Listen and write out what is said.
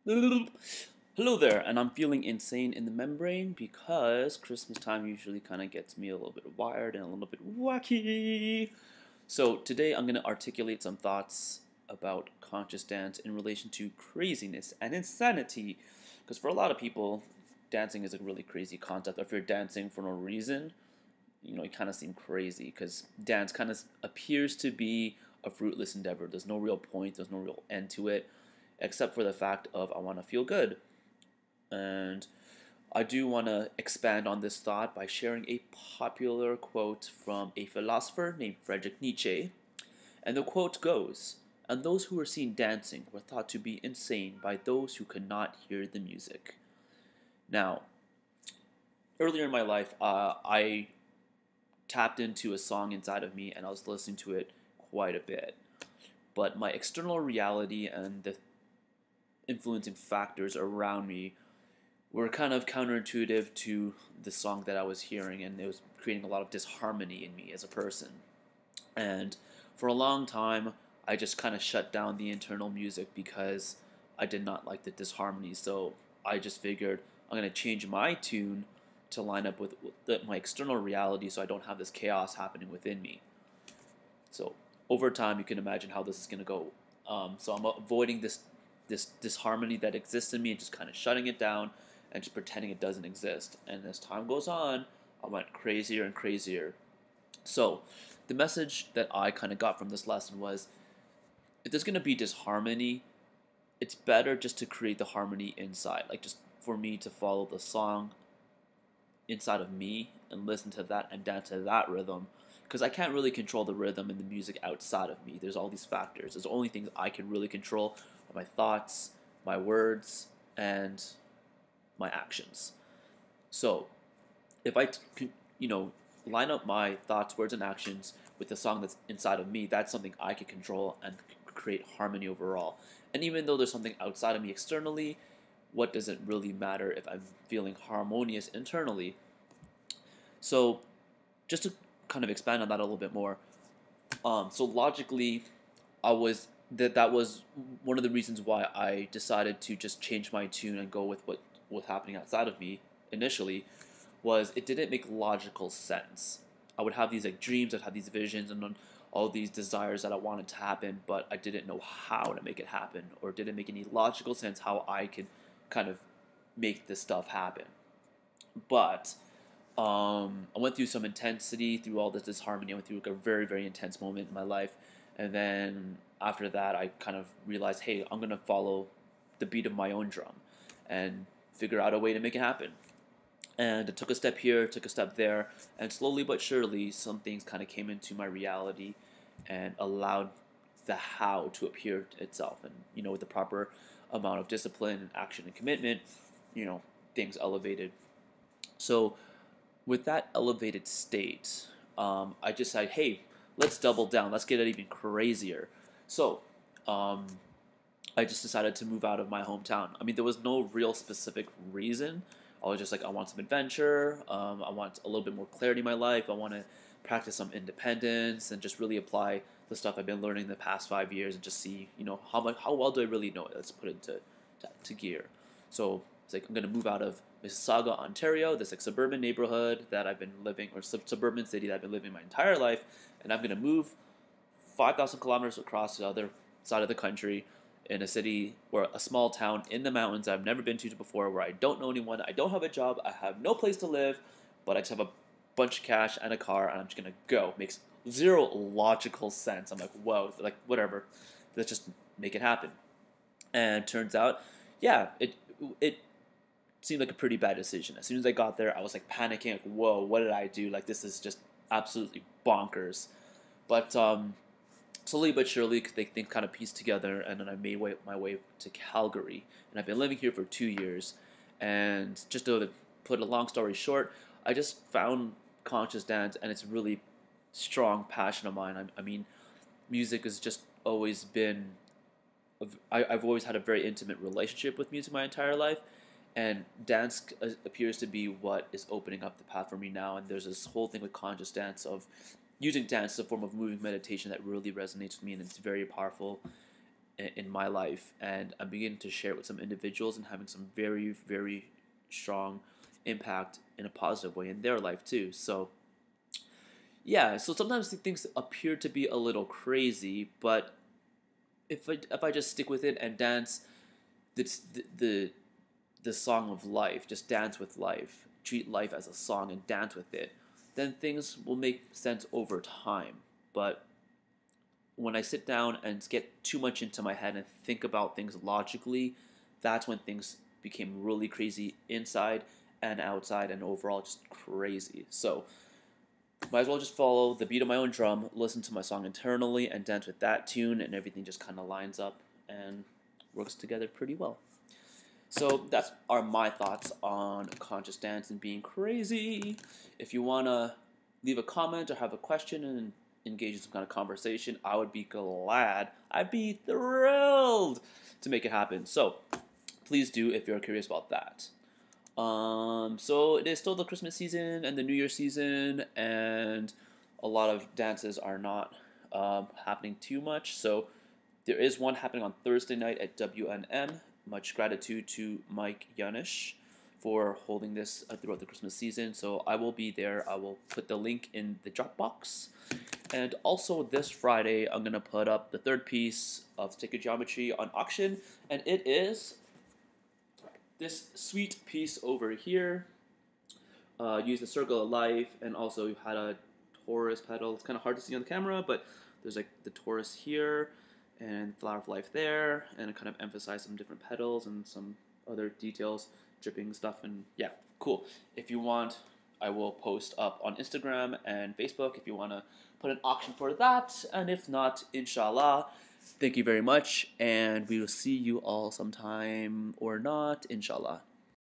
Hello there, and I'm feeling insane in the membrane because Christmas time usually kind of gets me a little bit wired and a little bit wacky. So today I'm going to articulate some thoughts about conscious dance in relation to craziness and insanity. Because for a lot of people, dancing is a really crazy concept. If you're dancing for no reason, you kind of seem crazy because dance kind of appears to be a fruitless endeavor. There's no real point, there's no real end to it, except for the fact of I want to feel good. And I do want to expand on this thought by sharing a popular quote from a philosopher named Friedrich Nietzsche. And the quote goes, "And those who were seen dancing were thought to be insane by those who could not hear the music." Now, earlier in my life, I tapped into a song inside of me and I was listening to it quite a bit. But my external reality and the influencing factors around me were kind of counterintuitive to the song that I was hearing, and it was creating a lot of disharmony in me as a person. And for a long time, I just kind of shut down the internal music because I did not like the disharmony. So I just figured I'm going to change my tune to line up with my external reality so I don't have this chaos happening within me. So over time, you can imagine how this is going to go. So I'm avoiding this disharmony that exists in me and just kind of shutting it down and just pretending it doesn't exist. And as time goes on, I went crazier and crazier. So the message that I kind of got from this lesson was, if there's going to be disharmony, it's better just to create the harmony inside. Like, just for me to follow the song inside of me and listen to that and dance to that rhythm, because I can't really control the rhythm and the music outside of me. There's all these factors. There's only things I can really control are my thoughts, my words, and my actions. So if I line up my thoughts, words, and actions with the song that's inside of me, that's something I can control and create harmony overall. And even though there's something outside of me externally, what does it really matter if I'm feeling harmonious internally? So just to kind of expand on that a little bit more, so logically, that was one of the reasons why I decided to just change my tune and go with what was happening outside of me initially, was it didn't make logical sense. I would have these like dreams, I'd have these visions and all these desires that I wanted to happen, but I didn't know how to make it happen, or it didn't make any logical sense how I could kind of make this stuff happen. But I went through some intensity through all this disharmony. I went through like a very, very intense moment in my life. And then after that, I kind of realized, hey, I'm going to follow the beat of my own drum and figure out a way to make it happen. And it took a step here, took a step there, and slowly but surely, some things kind of came into my reality and allowed the how to appear itself. And, with the proper amount of discipline and action and commitment, things elevated. So with that elevated state, I just said, hey, let's double down. Let's get it even crazier. So I just decided to move out of my hometown. I mean, there was no real specific reason. I was just like, I want some adventure. I want a little bit more clarity in my life. I want to practice some independence and just really apply the stuff I've been learning the past 5 years and just see, how well do I really know it? Let's put it to gear. So it's like I'm gonna move out of Mississauga, Ontario, this like suburban neighborhood that I've been living, or suburban city that I've been living my entire life, and I'm gonna move 5,000 kilometers across the other side of the country in a city or a small town in the mountains I've never been to before, where I don't know anyone, I don't have a job, I have no place to live, but I just have a bunch of cash and a car, and I'm just gonna go. Makes zero logical sense. I'm like, whoa, like whatever, let's just make it happen. And turns out, yeah, it seemed like a pretty bad decision. As soon as I got there, I was like panicking, like, whoa, what did I do? Like, this is just absolutely bonkers. But slowly but surely, things kind of pieced together, and then I made my way to Calgary. And I've been living here for 2 years. And just to put a long story short, I just found conscious dance, and it's a really strong passion of mine. I mean, music has just always been, I've always had a very intimate relationship with music my entire life, and dance appears to be what is opening up the path for me now. And there's this whole thing with conscious dance of using dance as a form of moving meditation that really resonates with me, and it's very powerful. in my life, and I'm beginning to share it with some individuals and having some very, very strong impact in a positive way in their life too. So yeah, so sometimes things appear to be a little crazy, but if I just stick with it and dance the song of life, just dance with life, treat life as a song and dance with it, then things will make sense over time. But when I sit down and get too much into my head and think about things logically, that's when things became really crazy inside and outside and overall just crazy. So might as well just follow the beat of my own drum, listen to my song internally, and dance with that tune, and everything just kind of lines up and works together pretty well. So that's are my thoughts on conscious dance and being crazy. If you wanna leave a comment or have a question and engage in some kind of conversation, I would be glad. I'd be thrilled to make it happen. So please do if you're curious about that. So it is still the Christmas season and the New Year season, and a lot of dances are not happening too much. So there is one happening on Thursday night at WNM. Much gratitude to Mike Yaunish for holding this throughout the Christmas season. So I will be there. I will put the link in the Dropbox. And also this Friday, I'm going to put up the third piece of Sacred Geometry on auction. And it is this sweet piece over here. Use the circle of life, and also had a Taurus petal. It's kind of hard to see on the camera, but there's like the Taurus here and flower of life there, and it kind of emphasized some different petals and some other details, dripping stuff, and yeah, cool. If you want, I will post up on Instagram and Facebook if you want to put an auction for that, and if not, inshallah. Thank you very much, and we will see you all sometime or not, inshallah.